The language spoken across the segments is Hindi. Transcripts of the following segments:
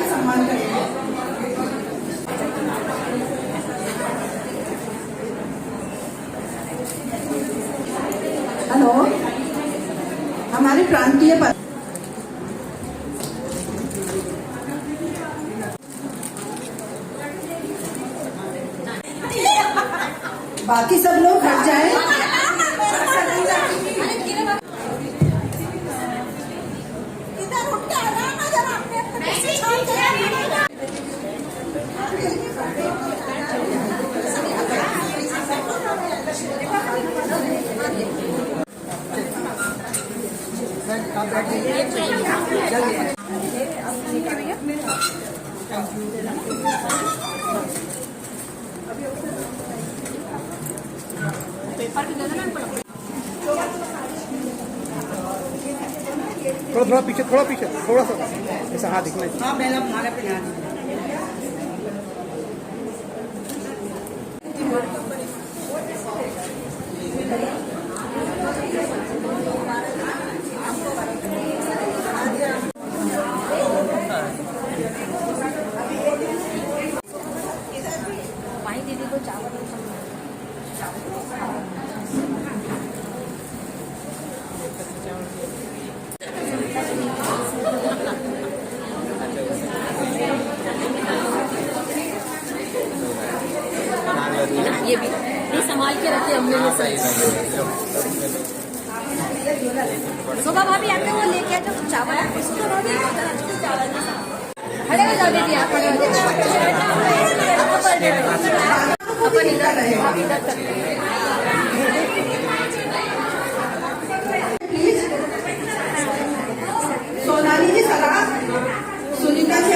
सम्मान करेंगे। हेलो, हमारे प्रांतीय बाकी सब लोग हट जाएं। थोड़ा पीछे, थोड़ा सा ऐसा हाथ दिखना चाहिए। हाँ, पहला हमारा पे ध्यान। दीदी को चावल ये भी संभाल के रखे हमने ये सब। शोभा भाभी आते वो लेके आते चावल खड़े हो जाओ दीदी आप अपन इधर रहे प्लीज सोनाली जी सलाह सुनीता जी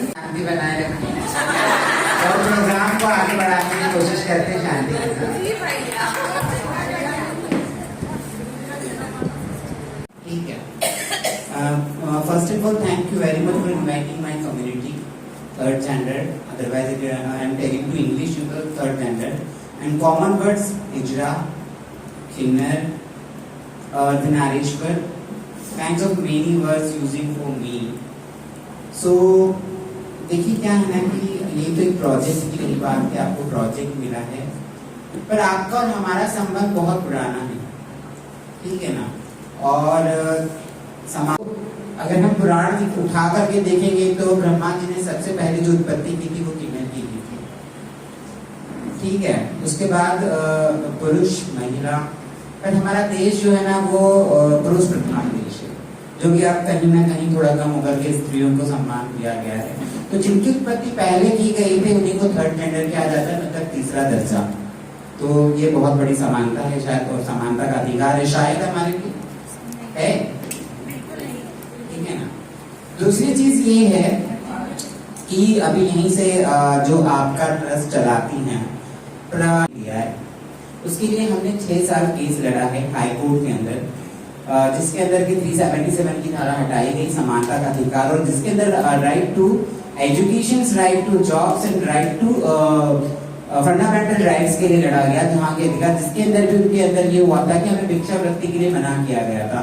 शांति बनाए रखते और प्रोग्राम को आगे बढ़ाने की कोशिश करते हैं शांति के साथ। ठीक है। First of all thank you very much for inviting my community third standard, otherwise I am taking to English in the third standard and common words hijra, kinnar, Ardhanarishvara, kinds of many words using for me. So देखिए क्या है ना कि ये तो एक प्रोजेक्ट की रही बात है, आपको प्रोजेक्ट मिला है, पर आपका और हमारा संबंध बहुत पुराना है, ठीक है ना। और समाज अगर हम पुराण उठा करके देखेंगे तो ब्रह्मा जी ने सबसे पहले जो उत्पत्ति की थी वो किन्नर की थी, ठीक है। उसके बाद पुरुष, महिला, पर हमारा देश जो है ना वो पुरुष प्रधान देश है, जो कि आप कहीं ना कहीं थोड़ा कम होकर के स्त्रियों को सम्मान दिया गया है। तो जिनकी उत्पत्ति पहले की गई थी उन्हीं को थर्ड जेंडर किया जाता है, मतलब तीसरा दर्जा। तो ये बहुत बड़ी समानता है शायद, और समानता का अधिकार है शायद हमारे लिए है, ठीक है ना। दूसरी चीज ये है कि अभी यहीं से जो आपका ट्रस्ट चलाती हैं लिया है, उसके लिए हमने 6 साल केस लड़ा है हाई कोर्ट के अंदर, जिसके अंदर की 377 की धारा हटाई गई, समानता का अधिकार, और जिसके अंदर right to education, right to jobs and right to fundamental rights के लिए लड़ा गया, जहाँ के अधिकार, जिसके अंदर भी उनके अंदर ये हुआ था कि हमें भिक्षा वृत्ति के लिए मना किया गया था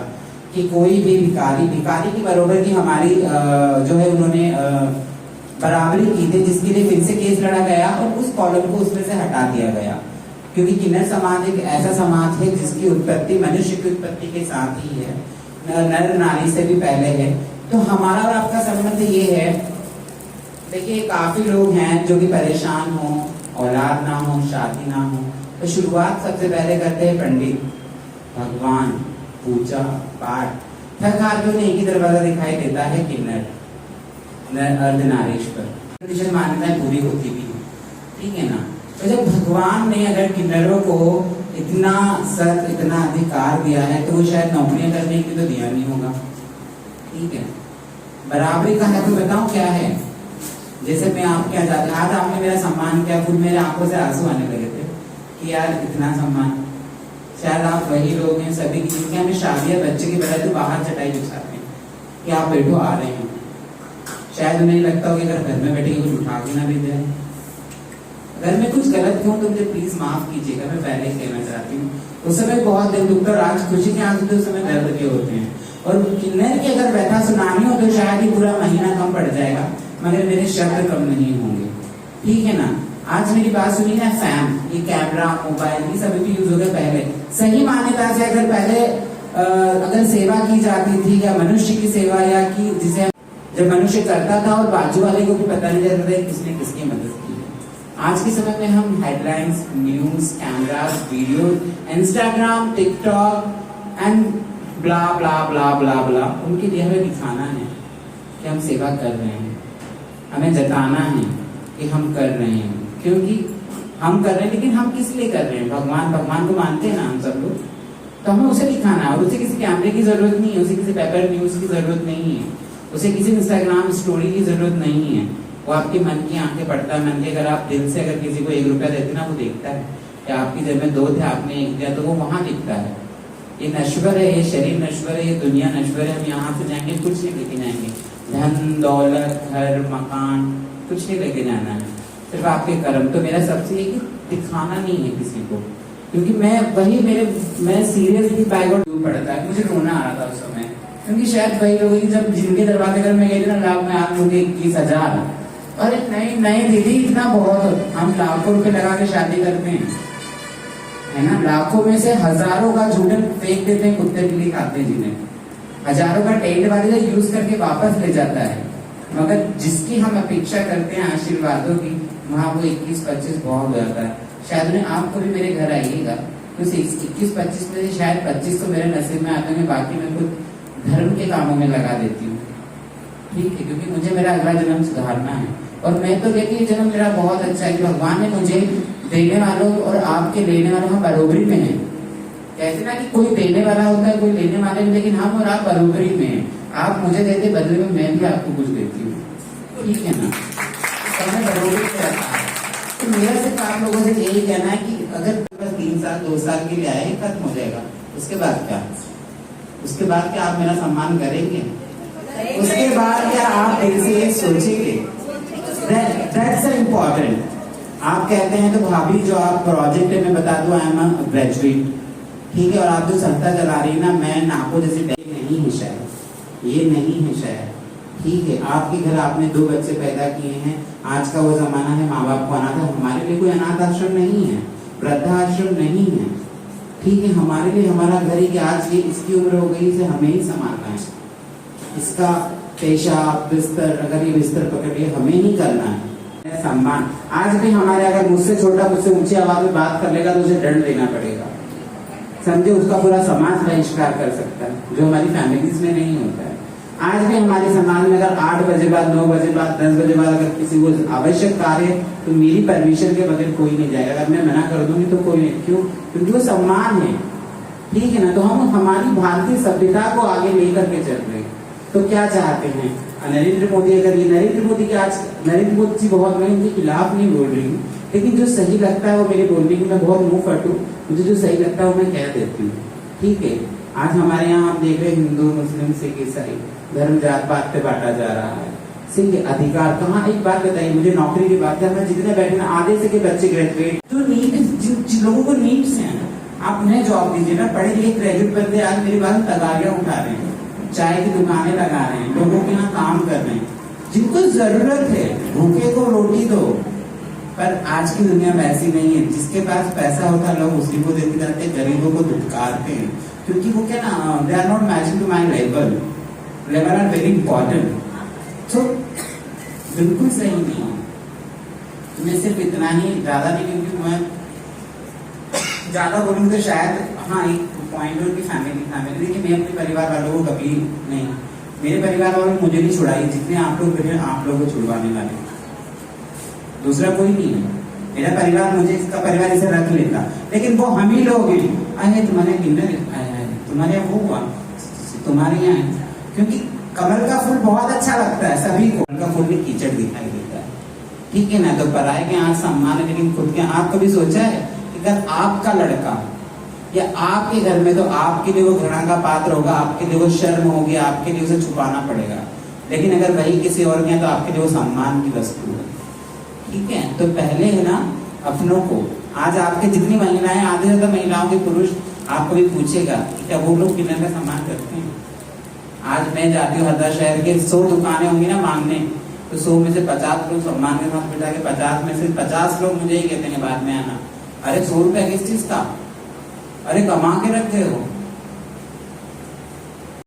कि कोई भी भिखारी की बराबर की हमारी जो है उन्होंने बराबरी की थी, जिसके लिए फिर से केस लड़ा गया और उस कॉलम को उसमें से हटा दिया गया, क्योंकि किन्नर समाज एक ऐसा समाज है जिसकी उत्पत्ति मनुष्य की उत्पत्ति के साथ ही है, नर नारी से भी पहले है। तो हमारा और आपका संबंध ये है, देखिए काफी लोग हैं जो कि परेशान हो, औलाद ना हो, शादी ना हो, तो शुरुआत सबसे पहले करते हैं पंडित, भगवान, पूजा पाठ, थक हार के एक ही दरवाजा दिखाई देता है किन्नर, अर्धनारीश्वर, मान्यताएं पूरी होती भी, ठीक है ना। तो जब भगवान ने अगर किन्नरों को इतना सत, इतना अधिकार दिया है, तो वो शायद नौकरियां करने के लिए तो दिया नहीं होगा, ठीक है। बराबरी का है तो बताऊं क्या है। जैसे मैं आपके यहाँ जाता, आज आपने मेरा सम्मान किया, खुद मेरे आंखों से आंसू आने लगे थे कि यार इतना सम्मान। शायद आप वही लोग हैं सभी की जिनके हमें शादियां बच्चे की बजाय तो बाहर चटाई बिछाते हैं कि आप बैठो आ रहे हैं। शायद उन्हें लगता हो कि अगर घर में बैठे कुछ उठा के ना भी जाए। अगर मैं कुछ गलत कहूँ तो मुझे प्लीज माफ कीजिएगा, मैं पहले ही कहना चाहती हूँ। उस समय बहुत दिल दुखता और आज खुशी के आंसू तो उस समय दर्द के होते हैं। और किन्नर की अगर व्यथा सुनानी हो तो शायद ही पूरा महीना कम पड़ जाएगा, मगर मेरे शब्द कम नहीं होंगे, ठीक है ना। आज मेरी बात सुनी ना, फैम, ये कैमरा, मोबाइल, ये सभी भी यूज हो गए। पहले सही मान्यता से अगर पहले अगर सेवा की जाती थी या मनुष्य की सेवा, या कि जिसे जब मनुष्य करता था और बाजू वाले को भी पता नहीं चलता था किसने किसकी मदद की है। आज के समय में हम headlines, news, cameras, video, Instagram, TikTok and blah blah blah blah blah, उनके लिए हमें दिखाना है कि हम सेवा कर रहे हैं, हमें जताना है कि हम कर रहे हैं, क्योंकि हम कर रहे हैं। लेकिन हम किस लिए कर रहे हैं? भगवान को मानते हैं ना हम सब लोग, तो हमें उसे दिखाना है। और उसे किसी कैमरे की जरूरत नहीं है, उसे किसी पेपर न्यूज की जरूरत नहीं है, उसे किसी इंस्टाग्राम स्टोरी की जरूरत नहीं है। वो आपके मन की आंखें पढ़ता है। मन के अगर आप दिल से अगर किसी को 1 रुपया देते ना, वो देखता है कि आपकी जेब में 2 थे, आपने 1 दिया, तो वो वहां दिखता है। ये नश्वर है, ये शरीर नश्वर है, ये दुनिया नश्वर है। हम यहाँ से जाएंगे कुछ नहीं लेके जाएंगे, धन दौलत घर मकान कुछ नहीं लेके जाना है, सिर्फ आपके कर्म। तो मेरा सबसे ये कि दिखाना नहीं है किसी को, क्योंकि मैं सीरियसली बैकवर्ड पड़ता है, मुझे रोना आ रहा था उस समय। क्योंकि शायद वही लोग जब जिनके दरवाजे पर मैं गई थी ना, लाख में आप लोग 21,000, अरे नहीं दीदी इतना बहुत, हम लाखों रुपए लगा के शादी करते हैं, है ना। लाखों में से हजारों का झूठे फेंक देते हैं, कुत्ते के लिए खाते हैं, जिन्हें हजारों का टेंट वाले यूज करके वापस ले जाता है। मगर जिसकी हम अपेक्षा करते हैं आशीर्वादों की, वहां वो 21-25 बहुत हो जाता है। शायद उन्हें आपको भी मेरे घर आइएगा तो 21-25 में से शायद 25 तो मेरे नसीब में आते हैं, बाकी मैं खुद धर्म के कामों में लगा देती हूँ, ठीक है, क्योंकि मुझे मेरा अगला जन्म सुधारना है। और मैं तो कहती हूँ जन्म मेरा बहुत अच्छा है कि भगवान ने मुझे देने वालों और आपके लेने वालों हम बरोबरी में हैं। कहते ना कि कोई देने वाला होता है, कोई लेने वाले में, लेकिन हम और आप बरोबरी में हैं। आप मुझे देते, बदले में मैं भी आपको कुछ देती हूँ, ठीक है ना। समय बरोबरी में रहता है। तो मेरा सिर्फ आप लोगों से यही कहना है कि अगर बस 3 साल 2 साल के लिए आए, खत्म हो जाएगा। उसके बाद क्या? उसके बाद क्या आप मेरा सम्मान करेंगे? उसके बाद क्या आप दिल से सोचेंगे? That's important। आप कहते हैं तो भाभी जो आप प्रोजेक्ट में बता दो, आई एम अ ग्रेजुएट, ठीक है, और आप जो संस्था चला रही ना, मैं नाको जैसे नहीं है शायद, ये नहीं है शायद, ठीक है। आपके घर आपने 2 बच्चे पैदा किए हैं। आज का वो जमाना है माँ बाप को अनाथ, हमारे लिए कोई अनाथ आश्रम नहीं है, वृद्धाश्रम नहीं है, ठीक है। हमारे लिए हमारा घर ही कि आज ये इसकी उम्र हो गई, इसे हमें ही संभालना है। इसका पेशाब बिस्तर, अगर ये बिस्तर पकड़ लिया, हमें नहीं करना है। सम्मान आज भी हमारे, अगर मुझसे छोटा मुझसे ऊंची आवाज में बात कर लेगा तो उसे दंड देना पड़ेगा, समझे। उसका पूरा समाज बहिष्कार कर सकता है, जो हमारी फैमिलीज में नहीं होता है। आज भी हमारे समाज में अगर 8 बजे बाद, 9 बजे बाद, 10 बजे बाद अगर किसी को आवश्यक कार्य, तो मेरी परमिशन के बगैर कोई नहीं जाएगा। अगर मैं मना कर दूंगी तो कोई नहीं, क्यों? क्योंकि वो सम्मान है, ठीक है ना। तो हम हमारी भारतीय सभ्यता को आगे लेकर के चल रहे हैं। तो क्या चाहते हैं नरेंद्र मोदी? अगर ये नरेंद्र मोदी के आज, नरेंद्र मोदी जी बहुत, मैं इनके खिलाफ नहीं बोल रही हूँ, लेकिन जो सही लगता है वो मेरे बोलने की, मैं बहुत मुंह फटू, मुझे जो सही लगता है वो मैं कह देती हूँ, ठीक है। आज हमारे यहाँ हम देख रहे हैं हिंदू मुस्लिम सिख ईसाई धर्म जात पात पे बांटा जा रहा है। सिंह अधिकार कहाँ? एक बात बताइए मुझे, नौकरी की बात है, मैं जितने बैठे ना, आधे से के बच्चे ग्रेजुएट, जो नीड, जिन लोगों को नीड्स है, आप उन्हें जॉब दीजिए ना। पढ़े लिखे ग्रेजुएट बंदे आज मेरी बात तगारियां उठा रहे हैं, चाय की दुकानें लगा रहे हैं, लोगों के यहाँ काम कर रहे हैं, जिनको जरूरत है, भूखे को रोटी दो। पर आज की दुनिया में ऐसी नहीं है। जिसके पास पैसा होता है लोग उसी को देते जाते हैं, गरीबों को धुतकारते हैं, क्योंकि वो क्या ना, they are not matching to my level are very important. तो बिल्कुल सही नहीं है। मैं सिर्फ इतना ही, ज्यादा नहीं, क्योंकि मैं ज्यादा बोलूंगी तो शायद, हाँ एक पॉइंट है उनकी फैमिली। देखिए मैं अपने परिवार वालों को कभी नहीं, मेरे परिवार वालों ने मुझे नहीं छुड़ाई, जितने आप लोग बैठे आप लोगों को छुड़वाने वाले, दूसरा कोई नहीं है। मेरा परिवार, मुझे इसका परिवार इसे रख लेता, लेकिन वो हम ही लोग हैं। आए तुम्हारे डिनर, तुम्हारे यहाँ वो हुआ, तुम्हारे यहाँ, क्योंकि कमल का फूल बहुत अच्छा लगता है सभी को, कमल का फूल भी कीचड़ दिखाई देता है, ठीक है ना। तो पराये के हाथ सम्मान है, लेकिन खुद के हाथ कभी सोचा है कि अगर आपका लड़का या आपके घर में, तो आपके लिए वो घृणा का पात्र होगा, आपके लिए वो शर्म होगी, आपके लिए उसे छुपाना पड़ेगा। लेकिन अगर वही किसी और के हैं तो आपके लिए वो सम्मान की वस्तु है, ठीक है। तो पहले है ना अपनों को, आज आपके जितनी महिलाएं, आधे ज्यादा महिलाओं के पुरुष आपको भी पूछेगा कि क्या वो लोग किन्नर का सम्मान करते हैं। आज मैं जाती हूँ हरदा शहर के 100 दुकानें होंगी ना मांगने, तो 100 में से 50 लोग सम्मान के साथ बिठा के, 50 में से 50 लोग मुझे ही कहते हैं बाद में आना, अरे 100 रुपया किस चीज का, अरे कमा के रखे हो।